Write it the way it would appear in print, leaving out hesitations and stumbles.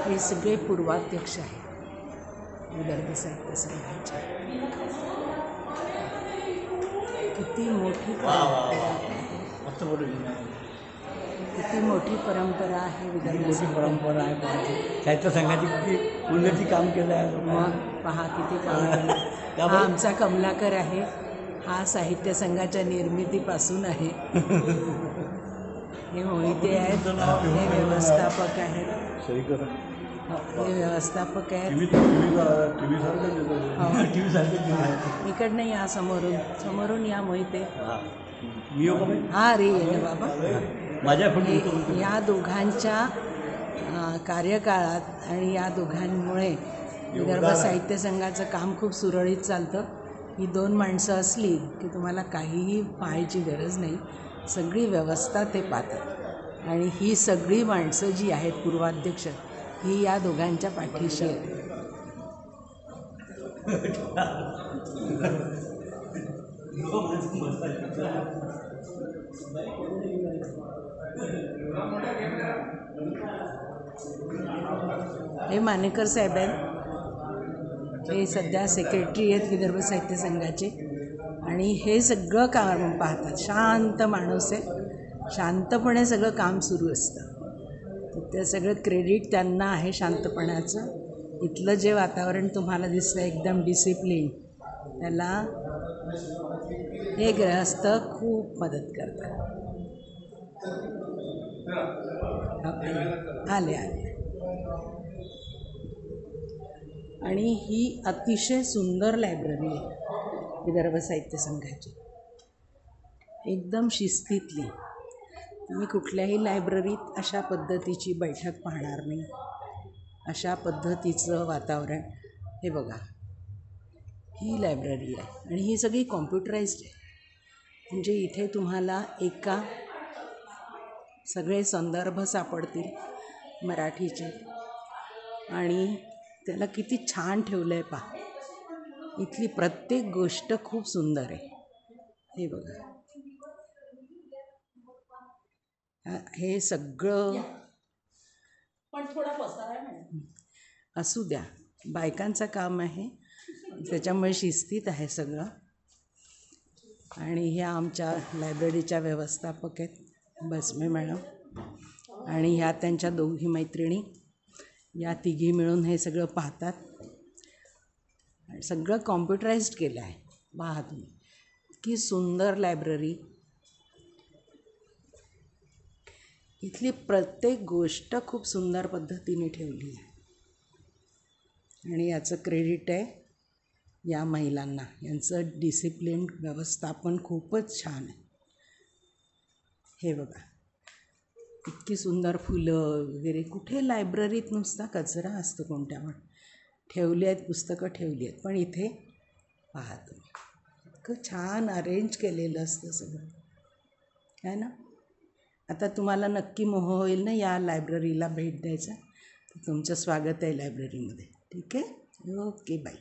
हे सगळे पूर्वाध्यक्ष आहेत विदर्भ साहित्य संघाचे. किती मोठी किती मोठी परंपरा आहे विदर्भ परंपरा आहे. साहित्य संघाची किती उन्नती काम केलं आहे. मग पहा किती काम केलं. हा आमचा कमलाकर आहे. हा साहित्य संघाच्या निर्मितीपासून आहे. हे मोहिते आहेत. हे व्यवस्थापक आहेत. हे व्यवस्थापक आहेत. इकडनं या समोरून या मोहिते. हा रे ये ना बाबा. या दोघांच्या कार्यकाळात आणि या दोघांमुळे विदर्भ साहित्य संघाचं काम खूप सुरळीत चालतं. ही दोन माणसं असली की तुम्हाला काहीही पाहायची गरज नाही. सगळी व्यवस्था ते पाहतात. आणि ही सगळी माणसं जी आहेत पूर्वाध्यक्ष ही या दोघांच्या पाठीशी आहेत. हे मानेकर साहेब आहेत. हे सध्या सेक्रेटरी आहेत विदर्भ साहित्य संघाचे. आणि हे सगळं काम पाहतात. शांत माणूस आहे. शांतपणे सगळं काम सुरू असतं. तर ते सगळं क्रेडिट त्यांना आहे शांतपणाचं. इथलं जे वातावरण तुम्हाला दिसतं एकदम डिसिप्लिन, त्याला हे गृहस्थ खूप मदत करतात. आले. आणि ही अतिशय सुंदर लायब्ररी आहे विदर्भ साहित्य संघाची. एकदम शिस्तीतली. तुम्ही कुठल्याही लायब्ररीत अशा पद्धतीची बैठक पाहणार नाही. अशा पद्धतीचं वातावरण. हे बघा, ही लायब्ररी आहे आणि ही सगळी कॉम्प्युटराइज्ड आहे. म्हणजे इथे तुम्हाला सगळे संदर्भ सापडतील मराठीचे. आणि त्याला किती छान ठेवलं आहे पहा. इथली प्रत्येक गोष्ट खूप सुंदर आहे. हे बघा, हे सगळं पण थोडा पसारा आहे. असू द्या, बायकांचं काम आहे त्याच्यामुळे शिस्तीत आहे सगळं. आणि ह्या आमच्या लायब्ररीच्या व्यवस्थापक आहेत बसमे मॅडम. आणि ह्या त्यांच्या दोघी मैत्रिणी. या तिघी मिळून हे सगळं पाहतात. सगळं कॉम्प्युटराइज्ड केलं आहे. पहा तुम्ही, इतकी सुंदर लायब्ररी. इथली प्रत्येक गोष्ट खूप सुंदर पद्धतीने ठेवली आहे. आणि याचं क्रेडिट आहे या महिलांना. यांचं डिसिप्लिन व्यवस्थापन खूपच छान आहे. हे बघा, इतकी सुंदर फुलं वगैरे. कुठे लायब्ररीत नुसता कचरा असतो कोणत्या पण. ठेवली आहेत पुस्तकं, ठेवली आहेत. पण इथे पहा तुम्ही, इतकं छान अरेंज केलेलं असतं सगळं, आहे ना. आता तुम्हाला नक्की मोह होईल ना या लायब्ररीला भेट द्यायचा. तर तुमचं स्वागत आहे लायब्ररीमध्ये. ठीक आहे. Okay, bye.